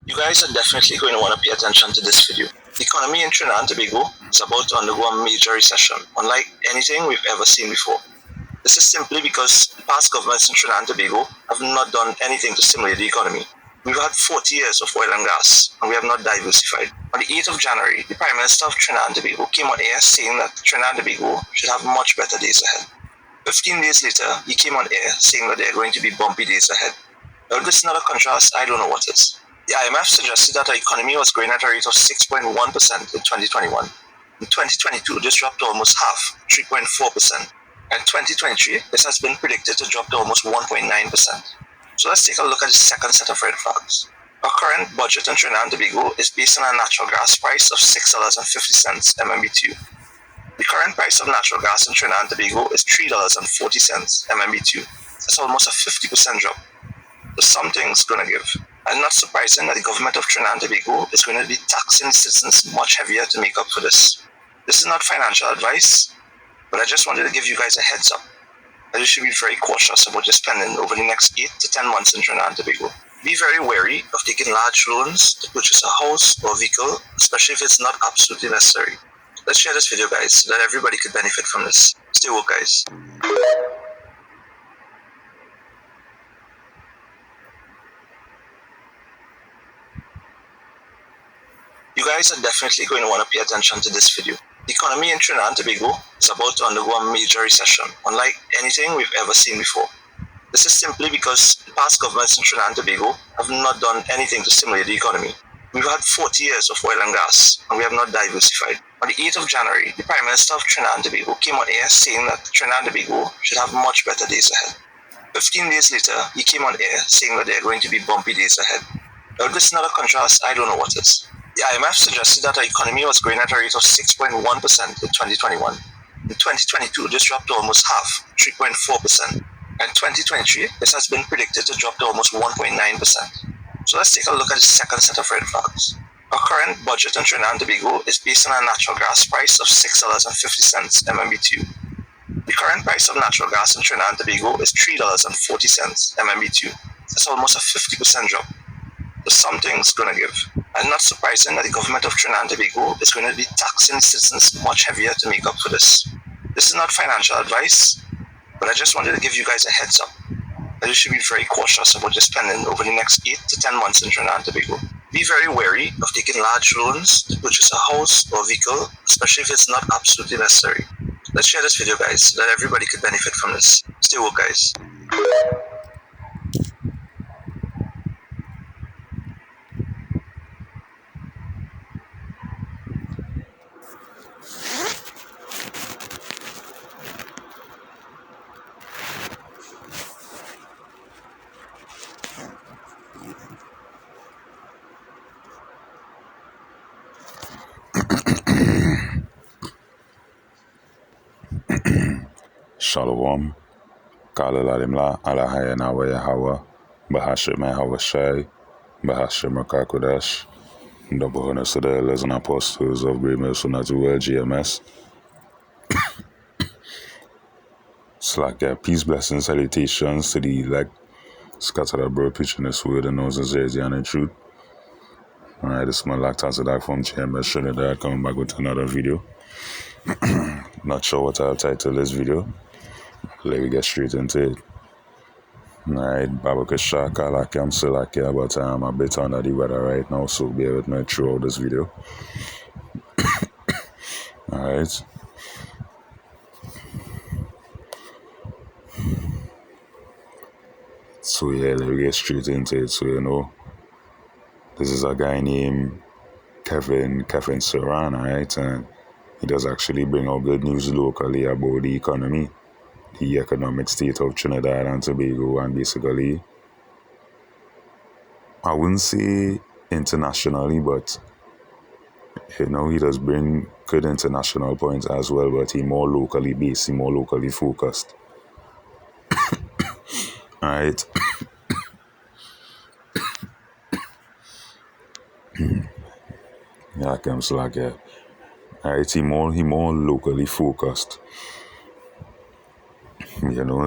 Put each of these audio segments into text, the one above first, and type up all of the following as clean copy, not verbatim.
You guys are definitely going to want to pay attention to this video. The economy in Trinidad and Tobago is about to undergo a major recession, unlike anything we've ever seen before. This is simply because the past governments in Trinidad and Tobago have not done anything to stimulate the economy. We've had 40 years of oil and gas, and we have not diversified. On the 8th of January, the Prime Minister of Trinidad and Tobago came on air saying that Trinidad and Tobago should have much better days ahead. 15 days later, he came on air saying that there are going to be bumpy days ahead. Now, if this is not a contrast, I don't know what is. The IMF suggested that our economy was growing at a rate of 6.1% in 2021. In 2022, this dropped to almost half, 3.4%. And in 2023, this has been predicted to drop to almost 1.9%. So let's take a look at the second set of red flags. Our current budget in Trinidad and Tobago is based on a natural gas price of $6.50 MMBTU. The current price of natural gas in Trinidad and Tobago is $3.40 MMBTU. That's almost a 50% drop. So something's going to give. And not surprising that the government of Trinidad and Tobago is going to be taxing the citizens much heavier to make up for this. This is not financial advice, but I just wanted to give you guys a heads up that you should be very cautious about your spending over the next 8 to 10 months in Trinidad and Tobago. Be very wary of taking large loans to purchase a house or vehicle, especially if it's not absolutely necessary. Let's share this video, guys, so that everybody could benefit from this. Stay woke, guys. You guys are definitely going to want to pay attention to this video. The economy in Trinidad and Tobago is about to undergo a major recession, unlike anything we've ever seen before. This is simply because the past governments in Trinidad and Tobago have not done anything to stimulate the economy. We've had 40 years of oil and gas, and we have not diversified. On the 8th of January, the Prime Minister of Trinidad and Tobago came on air saying that Trinidad and Tobago should have much better days ahead. 15 days later, he came on air saying that there are going to be bumpy days ahead. Now, if this is not a contrast, I don't know what is. The IMF suggested that our economy was growing at a rate of 6.1% in 2021. In 2022, this dropped to almost half, 3.4%. And in 2023, this has been predicted to drop to almost 1.9%. So let's take a look at the second set of red flags. Our current budget in Trinidad and Tobago is based on a natural gas price of $6.50 MMBTU. The current price of natural gas in Trinidad and Tobago is $3.40 MMBTU. That's almost a 50% drop. So something's going to give. And not surprising that the government of Trinidad and Tobago is going to be taxing the citizens much heavier to make up for this. This is not financial advice, but I just wanted to give you guys a heads up that you should be very cautious about your spending over the next 8 to 10 months in Trinidad and Tobago. Be very wary of taking large loans to purchase a house or vehicle, especially if it's not absolutely necessary. Let's share this video, guys, so that everybody could benefit from this. Stay woke, guys. Shalom, Kala Lalimla, Alahaya Nawa Yahawa, Bahashim Hawa Shai, Bahashim Kakodash, the bonus of the 11 apostles of GMS GMS. It's like peace, blessings, salutations to the elect, scattered abroad, preaching this word and knows the and the truth. Alright, this is my lactase from GMS Trinidad, coming back with another video. Not sure what I'll title this video. Let me get straight into it. Alright, Babakasha, Kalaki, I'm still like here, but I'm a bit under the weather right now, so bear with me throughout this video. Alright. So yeah, let me get straight into it. So this is a guy named Kevin Saran, alright, and he does actually bring out good news locally about the economy, the economic state of Trinidad and Tobago, and basically, I wouldn't say internationally, but he does bring good international points as well, but he more locally based, he more locally focused. Alright. Yeah, comes like alright, he more locally focused.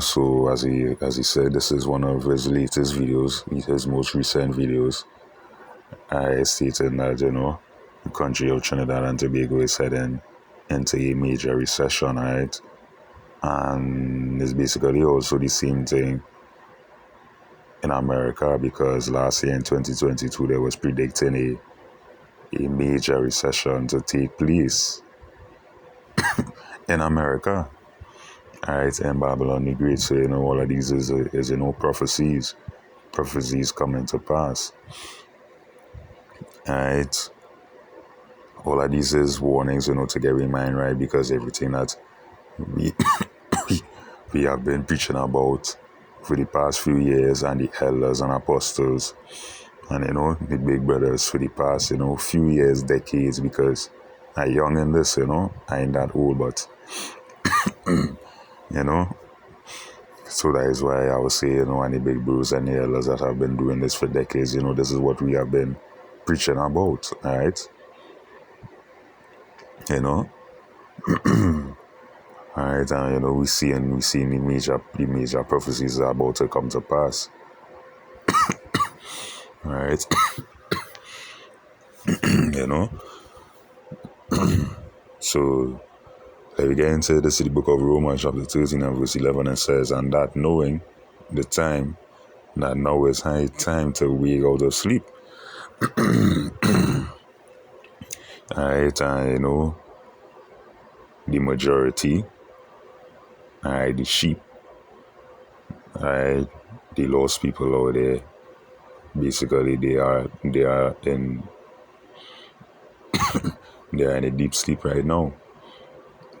So as he said, this is one of his latest videos, his most recent videos. stated that, the country of Trinidad and Tobago is heading into a major recession, right? And it's basically also the same thing in America, because last year in 2022 they was predicting a major recession to take place in America, right, in Babylon the Great. So all of these is prophecies coming to pass, right? All of these is warnings, to get in mind, right? Because everything that we we have been preaching about for the past few years, and the elders and apostles and the big brothers for the past few years, decades, because I young in this, I ain't that old, but you know so that is why I would say, and the big bros and the elders that have been doing this for decades, this is what we have been preaching about, right? you know all right, and we see the major prophecies are about to come to pass, right? you know so let me get into this, the book of Romans chapter 13 and verse 11. It says, and that knowing the time, that now is high time to wake out of sleep. Alright, and the majority, alright, the sheep, alright, the lost people out there, basically they are in a deep sleep right now.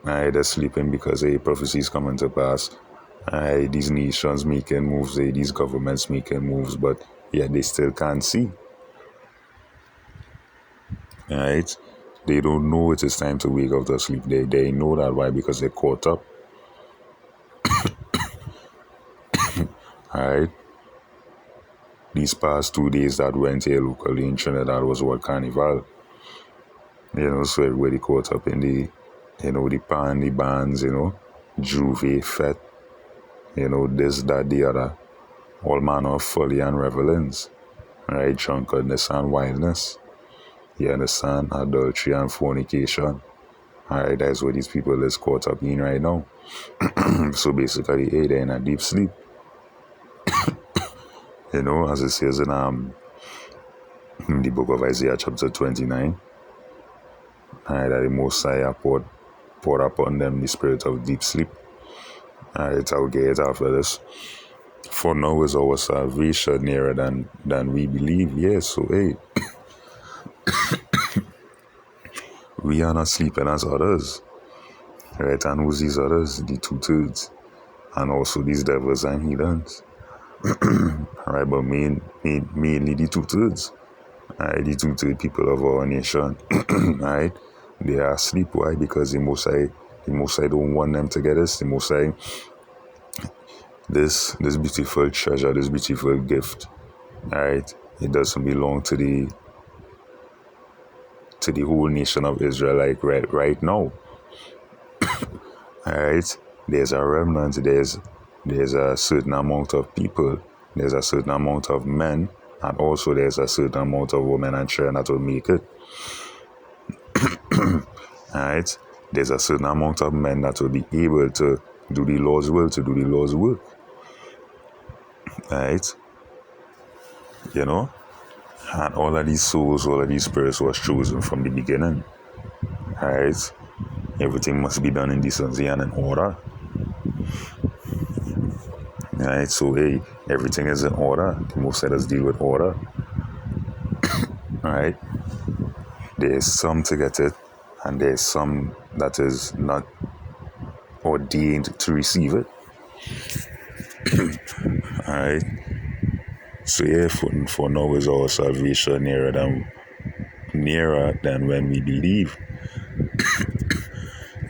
Alright, they're sleeping because prophecies coming to pass. Alright, these nations making moves, these governments making moves, but yet they still can't see. Alright, they don't know it is time to wake out of sleep. They know that. Why? Because they're caught up. Alright, these past 2 days that went here locally in Trinidad was what, Carnival. So everybody caught up in the pan, the bands, Juve, Fet, this, that, the other, all manner of folly and revelings, right? Drunkenness and wildness, you understand? Adultery and fornication, alright? That's what these people is caught up in right now. So basically, they're in a deep sleep. As it says in the book of Isaiah chapter 29, that the Most High poured upon them the spirit of deep sleep. Alright, I'll get it after this. For now is our salvation nearer than we believe. Yes, so we are not sleeping as others. Right, and who's these others? The 2/3. And also these devils and heathens. Right, but mainly the 2/3. Alright, the 2/3 people of our nation. Alright, they are asleep. Why? Because the Most High don't want them to get this. The Most High, this beautiful treasure, this beautiful gift, alright, it doesn't belong to the whole nation of Israel, like right now. Alright, there's a remnant, there's a certain amount of people, there's a certain amount of men, and also there's a certain amount of women and children that will make it. Alright, there's a certain amount of men that will be able to do the Lord's will, to do the Lord's work. Alright, and all of these souls, all of these spirits was chosen from the beginning. Alright, everything must be done in decency and in order. Alright, so everything is in order. The Most High does deal with order. Alright, there's some to get it, and there's some that is not ordained to receive it. Alright, so for now is our salvation nearer than when we believe.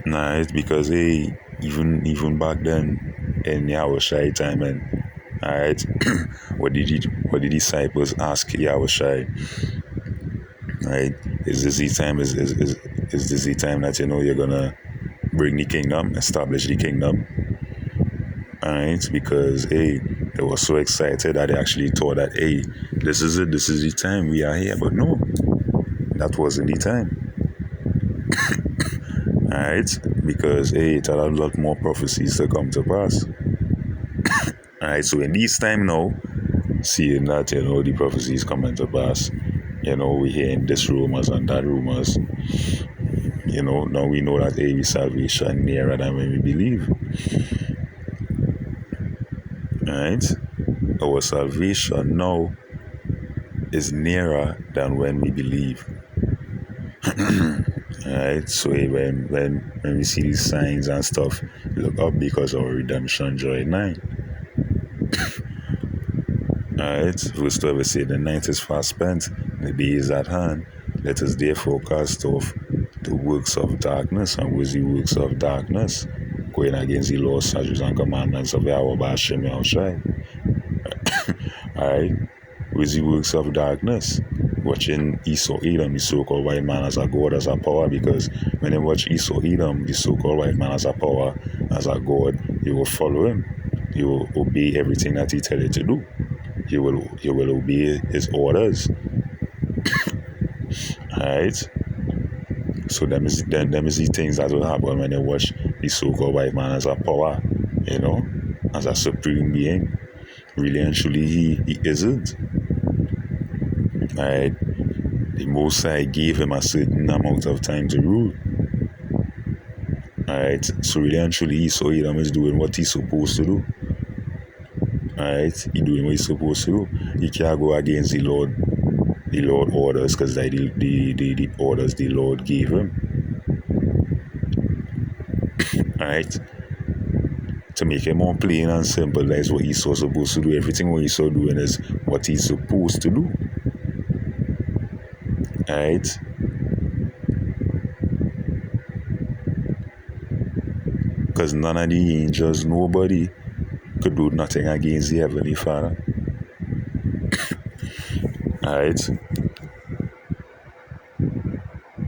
Alright, because even back then in Yahushai time, and alright, what did the disciples ask Yahushai? Right, is this the time? Is this the time that you're gonna bring the kingdom, establish the kingdom? Alright, because They were so excited that they actually thought that, hey, this is it, this is the time, we are here. But no, that wasn't the time. Alright? Because, hey, it had a lot more prophecies to come to pass. Alright, so in this time now, seeing that, the prophecies coming to pass, we hearing this rumors and that rumors, now we know that, hey, we salvation nearer than when we believe. Alright? Our salvation now is nearer than when we believe. Alright, so when we see these signs and stuff, look up because our redemption joy 9. Alright, verse 12 say, the night is fast spent, the day is at hand. Let us therefore cast off the works of darkness. And with the works of darkness, going against the laws, statutes, and commandments of Yahweh Ba'ashem Yahushai. Alright, with the works of darkness, watching Esau Edom, the so-called white man, as a god, as a power, because when you watch Esau Edom, the so-called white man, as a power, as a god, you will follow him. You will obey everything that he tell you to do. You will obey his orders. Alright? So them is the things that will happen when you watch the so-called white man as a power, as a supreme being. Really and truly he isn't. Alright? The Most High gave him a certain amount of time to rule. Alright? So really and truly Esau Edom is doing what he's supposed to do. Alright? He doing what he's supposed to do. He can't go against the Lord orders, because like the orders the Lord gave him. Alright? To make it more plain and simple, that's what Esau supposed to do. Everything what Esau doing is what he's supposed to do. Alright? Because none of the angels, nobody could do nothing against the Heavenly Father. Alright?